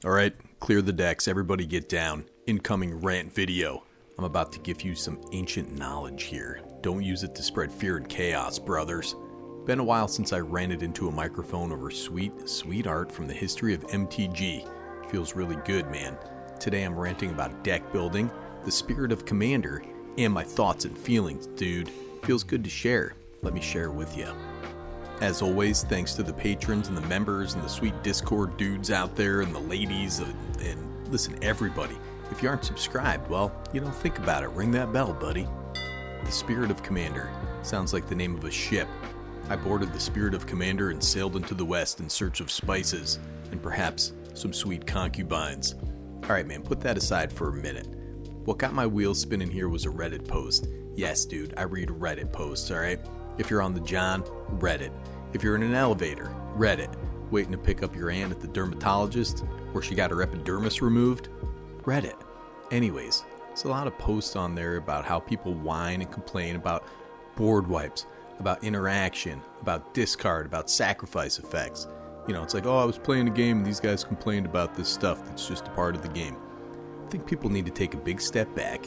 Alright, clear the decks, everybody get down. Incoming rant video. I'm about to give you some ancient knowledge here. Don't use it to spread fear and chaos, brothers. Been a while since I ranted into a microphone over sweet art from the history of MTG. Feels really good, man. Today I'm ranting about deck building, the spirit of Commander, and my thoughts and feelings, dude. Feels good to share. Let me share with you. As always, thanks to the patrons and the members and the sweet Discord dudes out there and the ladies and listen, everybody. If you aren't subscribed, well, think about it. Ring that bell, buddy. The Spirit of Commander. Sounds like the name of a ship. I boarded the Spirit of Commander and sailed into the west in search of spices and perhaps some sweet concubines. Alright, man, put that aside for a minute. What got my wheels spinning here was a Reddit post. Yes, dude, I read Reddit posts, alright? If you're on the John, Reddit. If you're in an elevator, Reddit. Waiting to pick up your aunt at the dermatologist where she got her epidermis removed, Reddit. Anyways, there's a lot of posts on there about how people whine and complain about board wipes, about interaction, about discard, about sacrifice effects. It's like, oh, I was playing a game and these guys complained about this stuff that's just a part of the game. I think people need to take a big step back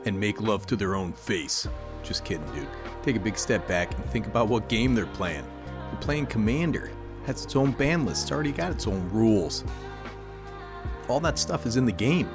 and make love to their own face. Just kidding, dude. Take a big step back and think about what game they're playing. You're playing Commander. It has its own ban list. It's already got its own rules. All that stuff is in the game.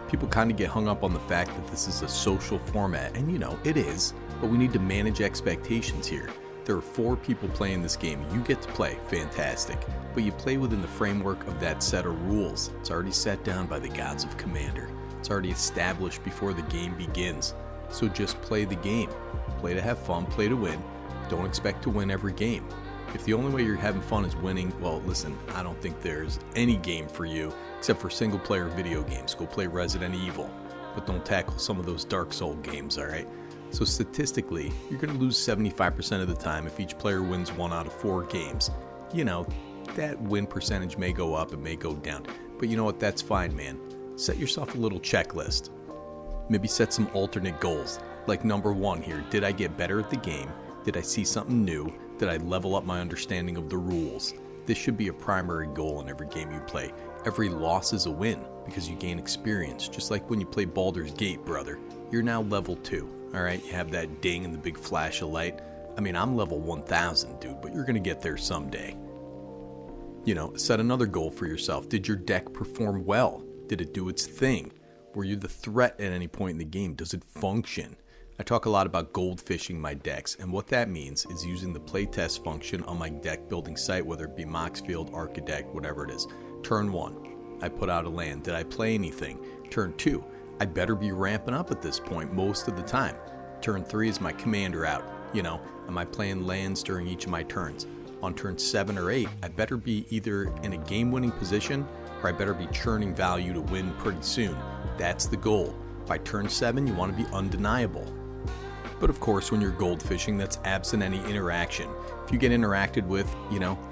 People kind of get hung up on the fact that this is a social format, and it is, but we need to manage expectations here. There are 4 people playing this game. You get to play. Fantastic. But you play within the framework of that set of rules. It's already set down by the gods of Commander. It's already established before the game begins. So just play the game. Play to have fun, play to win. Don't expect to win every game. If the only way you're having fun is winning, well, listen, I don't think there's any game for you except for single-player video games. Go play Resident Evil, but don't tackle some of those Dark Souls games, alright? So statistically, you're going to lose 75% of the time if each player wins 1 out of 4 games. That win percentage may go up, it may go down, but you know what, that's fine, man. Set yourself a little checklist. Maybe set some alternate goals, like number 1 here, did I get better at the game? Did I see something new? Did I level up my understanding of the rules? This should be a primary goal in every game you play. Every loss is a win because you gain experience, just like when you play Baldur's Gate, brother. You're now level 2, alright? You have that ding and the big flash of light. I mean, I'm level 1000, dude, but you're gonna get there someday. Set another goal for yourself. Did your deck perform well? Did it do its thing? Were you the threat at any point in the game? Does it function? I talk a lot about goldfishing my decks, and what that means is using the playtest function on my deck building site, whether it be Moxfield, Architect, whatever it is. Turn 1, I put out a land. Did I play anything? Turn 2, I better be ramping up at this point most of the time. Turn 3 is my commander out. Am I playing lands during each of my turns? On turn 7 or 8, I better be either in a game-winning position or I better be churning value to win pretty soon. That's the goal. By turn 7, you want to be undeniable. But of course, when you're goldfishing, that's absent any interaction. If you get interacted with,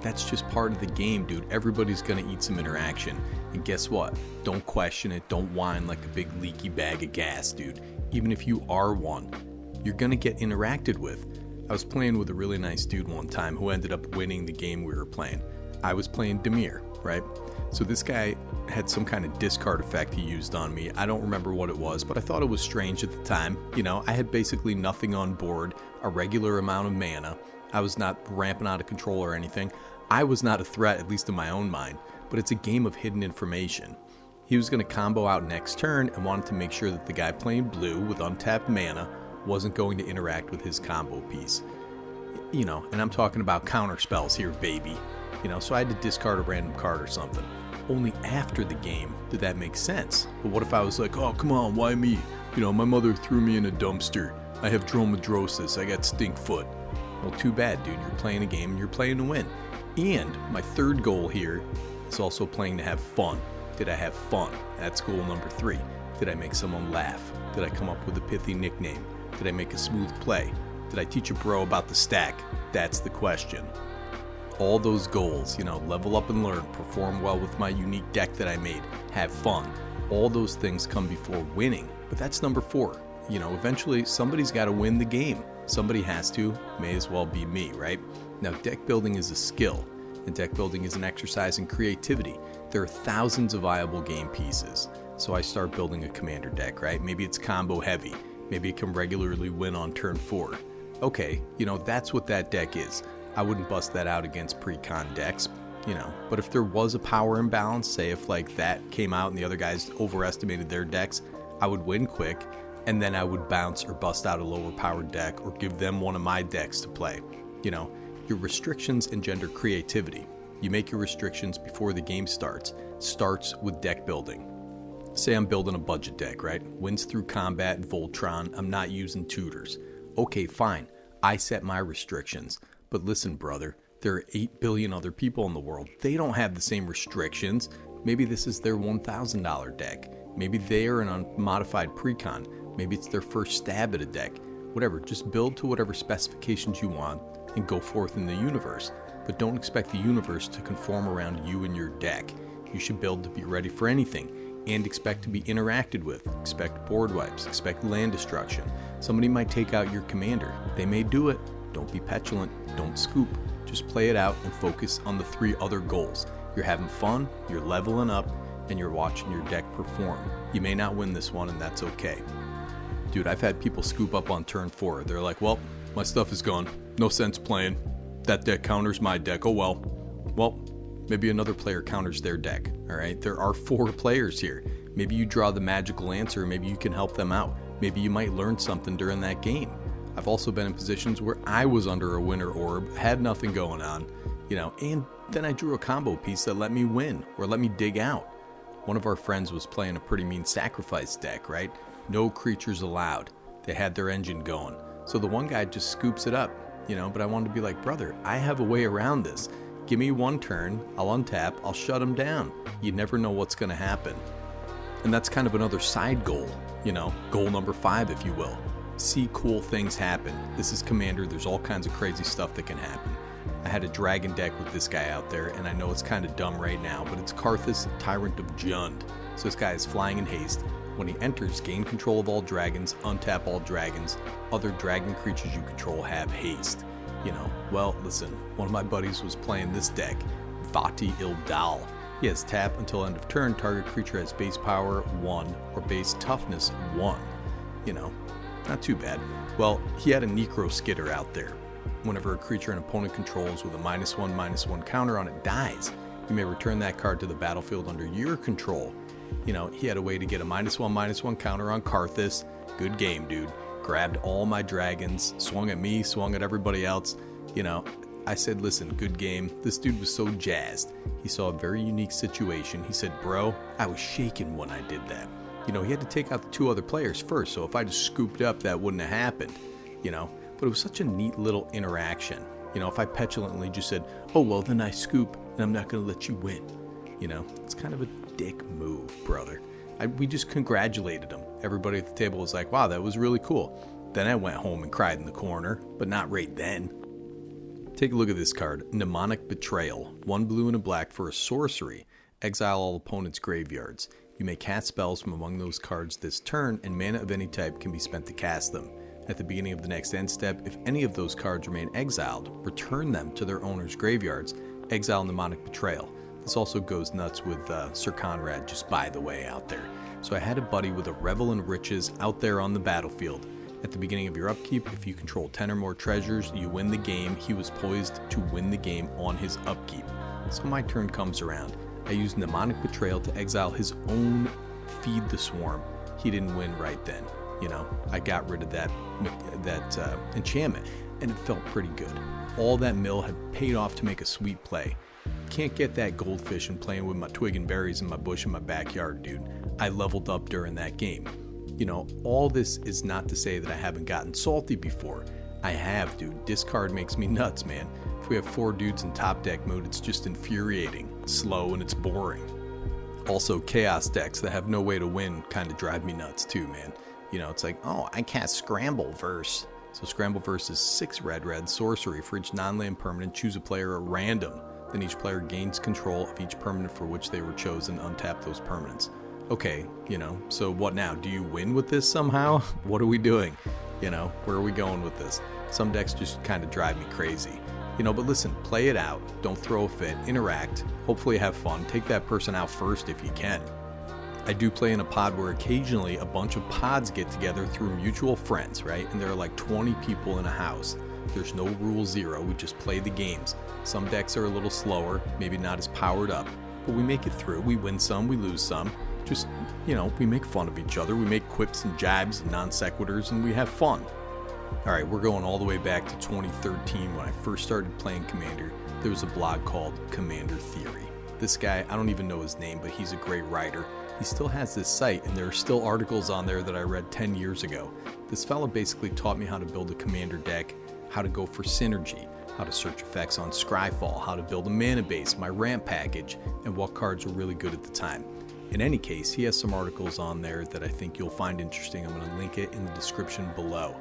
that's just part of the game, dude. Everybody's gonna eat some interaction. And guess what? Don't question it. Don't whine like a big leaky bag of gas, dude. Even if you are one, you're gonna get interacted with. I was playing with a really nice dude one time who ended up winning the game we were playing. I was playing Demir, right? So this guy had some kind of discard effect he used on me. I don't remember what it was, but I thought it was strange at the time. I had basically nothing on board, a regular amount of mana. I was not ramping out of control or anything. I was not a threat, at least in my own mind, but it's a game of hidden information. He was going to combo out next turn and wanted to make sure that the guy playing blue with untapped mana wasn't going to interact with his combo piece. And I'm talking about counter spells here, baby. So I had to discard a random card or something. Only after the game did that make sense. But what if I was like, oh, come on, why me? My mother threw me in a dumpster. I have dromedrosis. I got stink foot. Well, too bad, dude. You're playing a game and you're playing to win. And my third goal here is also playing to have fun. Did I have fun? That's goal number 3. Did I make someone laugh? Did I come up with a pithy nickname? Did I make a smooth play? Did I teach a bro about the stack? That's the question. All those goals, level up and learn, perform well with my unique deck that I made, have fun. All those things come before winning. But that's number 4. Eventually somebody's got to win the game. Somebody has to, may as well be me, right? Now, deck building is a skill, and deck building is an exercise in creativity. There are thousands of viable game pieces. So I start building a commander deck, right? Maybe it's combo heavy. Maybe it can regularly win on turn 4. Okay, that's what that deck is. I wouldn't bust that out against pre-con decks, But if there was a power imbalance, say if like that came out and the other guys overestimated their decks, I would win quick, and then I would bounce or bust out a lower powered deck or give them one of my decks to play. Your restrictions engender creativity. You make your restrictions before the game starts with deck building. Say I'm building a budget deck, right? Wins through combat, Voltron, I'm not using tutors. Okay, fine, I set my restrictions. But listen, brother, there are 8 billion other people in the world. They don't have the same restrictions. Maybe this is their $1,000 deck. Maybe they are an unmodified precon. Maybe it's their first stab at a deck. Whatever, just build to whatever specifications you want and go forth in the universe. But don't expect the universe to conform around you and your deck. You should build to be ready for anything and expect to be interacted with. Expect board wipes, expect land destruction. Somebody might take out your commander. They may do it. Don't be petulant, don't scoop. Just play it out and focus on the 3 other goals. You're having fun, you're leveling up, and you're watching your deck perform. You may not win this one, and that's okay. Dude, I've had people scoop up on turn 4. They're like, well, my stuff is gone. No sense playing. That deck counters my deck. Oh well. Well, maybe another player counters their deck. Alright, there are 4 players here. Maybe you draw the magical answer, maybe you can help them out. Maybe you might learn something during that game. I've also been in positions where I was under a winter orb, had nothing going on, and then I drew a combo piece that let me win or let me dig out. One of our friends was playing a pretty mean sacrifice deck, right? No creatures allowed. They had their engine going. So the one guy just scoops it up, but I wanted to be like, brother, I have a way around this. Give me 1 turn, I'll untap, I'll shut him down. You never know what's going to happen. And that's kind of another side goal, goal number 5, if you will. See cool things happen. This is Commander, there's all kinds of crazy stuff that can happen. I had a dragon deck with this guy out there, and I know it's kind of dumb right now, but it's Karthus, Tyrant of Jund. So this guy is flying in haste. When he enters, gain control of all dragons, untap all dragons. Other dragon creatures you control have haste. Well, listen, one of my buddies was playing this deck, Vati Ildal. He has tap until end of turn, target creature has base power 1 or base toughness 1. Not too bad. Well, he had a Necro Skitter out there. Whenever a creature an opponent controls with a -1/-1 counter on it dies, you may return that card to the battlefield under your control. He had a way to get a -1/-1 counter on Karthus. Good game, dude. Grabbed all my dragons, swung at me, swung at everybody else. I said, listen, good game. This dude was so jazzed. He saw a very unique situation. He said, bro, I was shaking when I did that. He had to take out the 2 other players first, so if I just scooped up, that wouldn't have happened, But it was such a neat little interaction. If I petulantly just said, oh, well, then I scoop, and I'm not going to let you win. It's kind of a dick move, brother. We just congratulated him. Everybody at the table was like, wow, that was really cool. Then I went home and cried in the corner, but not right then. Take a look at this card, Mnemonic Betrayal. 1 blue and a black for a sorcery. Exile all opponents' graveyards. You may cast spells from among those cards this turn, and mana of any type can be spent to cast them. At the beginning of the next end step, if any of those cards remain exiled, return them to their owner's graveyards. Exile Mnemonic Betrayal. This also goes nuts with Sir Conrad, just by the way, out there. So I had a buddy with a Revel in Riches out there on the battlefield. At the beginning of your upkeep, if you control 10 or more treasures, you win the game. He was poised to win the game on his upkeep. So my turn comes around. I used Mnemonic Betrayal to exile his own Feed the Swarm. He didn't win right then. I got rid of that enchantment, and it felt pretty good. All that mill had paid off to make a sweet play. Can't get that goldfish and playing with my twig and berries in my bush in my backyard, dude. I leveled up during that game. All this is not to say that I haven't gotten salty before. I have, dude. Discard makes me nuts, man. If we have 4 dudes in top deck mode, it's just infuriating, slow, and it's boring. Also, chaos decks that have no way to win kind of drive me nuts too, man. It's like, oh, I cast Scramble Verse. So Scramble Verse is 6 red sorcery. For each non-land permanent, choose a player at random. Then each player gains control of each permanent for which they were chosen. Untap those permanents. Okay, so what now? Do you win with this somehow? What are we doing? Where are we going with this? Some decks just kind of drive me crazy. But listen, play it out, don't throw a fit, interact, hopefully have fun, take that person out first if you can. I do play in a pod where occasionally a bunch of pods get together through mutual friends, right? And there are like 20 people in a house. There's no rule zero, we just play the games. Some decks are a little slower, maybe not as powered up, but we make it through. We win some, we lose some. Just, we make fun of each other. We make quips and jabs and non sequiturs, and we have fun. All right, we're going all the way back to 2013 when I first started playing Commander. There was a blog called Commander Theory. This guy, I don't even know his name, but he's a great writer. He still has this site, and there are still articles on there that I read 10 years ago. This fella basically taught me how to build a Commander deck, how to go for synergy, how to search effects on Scryfall, how to build a mana base, my Rant package, and what cards were really good at the time. In any case, he has some articles on there that I think you'll find interesting. I'm going to link it in the description below.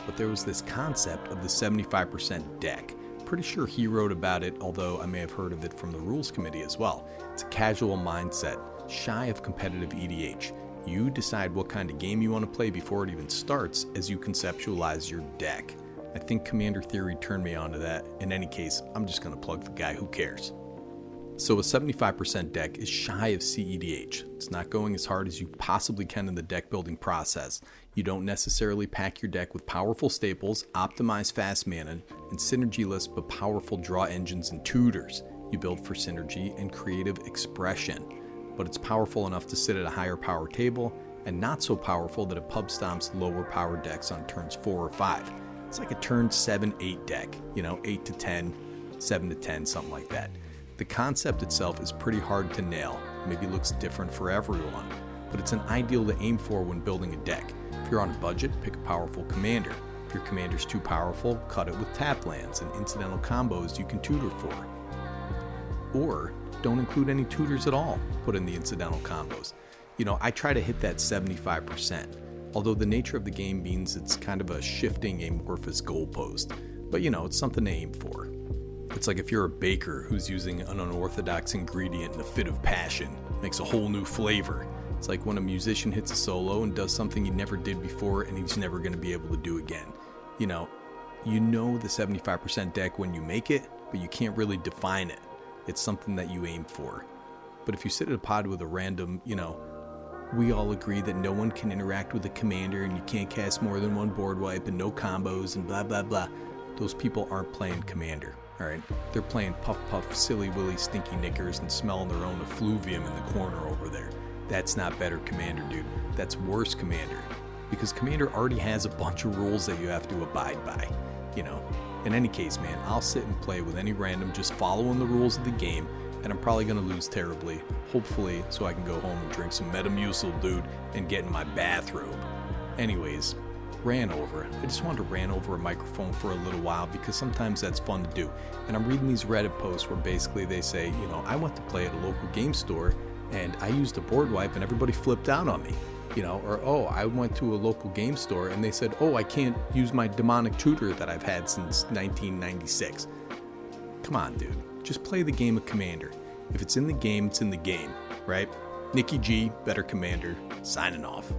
But there was this concept of the 75% deck. Pretty sure he wrote about it, although I may have heard of it from the rules committee as well. It's a casual mindset, shy of competitive EDH. You decide what kind of game you want to play before it even starts as you conceptualize your deck. I think Commander Theory turned me onto that. In any case, I'm just going to plug the guy, who cares? So a 75% deck is shy of CEDH. It's not going as hard as you possibly can in the deck building process. You don't necessarily pack your deck with powerful staples, optimize fast mana, and synergy-less but powerful draw engines and tutors. You build for synergy and creative expression. But it's powerful enough to sit at a higher power table, and not so powerful that it pub stomps lower power decks on turns 4 or 5. It's like a turn 7-8 deck, 8 to 10, 7 to 10, something like that. The concept itself is pretty hard to nail, maybe looks different for everyone, but it's an ideal to aim for when building a deck. If you're on a budget, pick a powerful commander. If your commander's too powerful, cut it with tap lands and incidental combos you can tutor for. Or don't include any tutors at all, put in the incidental combos. I try to hit that 75%, although the nature of the game means it's kind of a shifting amorphous goalpost, but it's something to aim for. It's like if you're a baker who's using an unorthodox ingredient in a fit of passion, makes a whole new flavor. It's like when a musician hits a solo and does something he never did before and he's never going to be able to do again. You know the 75% deck when you make it, but you can't really define it. It's something that you aim for. But if you sit at a pod with a random, we all agree that no one can interact with a commander and you can't cast more than one board wipe and no combos and blah blah blah. Those people aren't playing commander. Alright, they're playing puff puff, silly willy, stinky knickers and smelling their own effluvium in the corner over there. That's not better commander, dude. That's worse commander. Because commander already has a bunch of rules that you have to abide by. In any case, man, I'll sit and play with any random just following the rules of the game, and I'm probably going to lose terribly, hopefully, so I can go home and drink some Metamucil, dude, and get in my bathrobe. Anyways, ran over. I just wanted to rant over a microphone for a little while because sometimes that's fun to do. And I'm reading these Reddit posts where basically they say, I went to play at a local game store and I used a board wipe and everybody flipped out on me. Or I went to a local game store and they said, I can't use my demonic tutor that I've had since 1996. Come on, dude. Just play the game of Commander. If it's in the game, it's in the game, right? Nikki G, better Commander, signing off.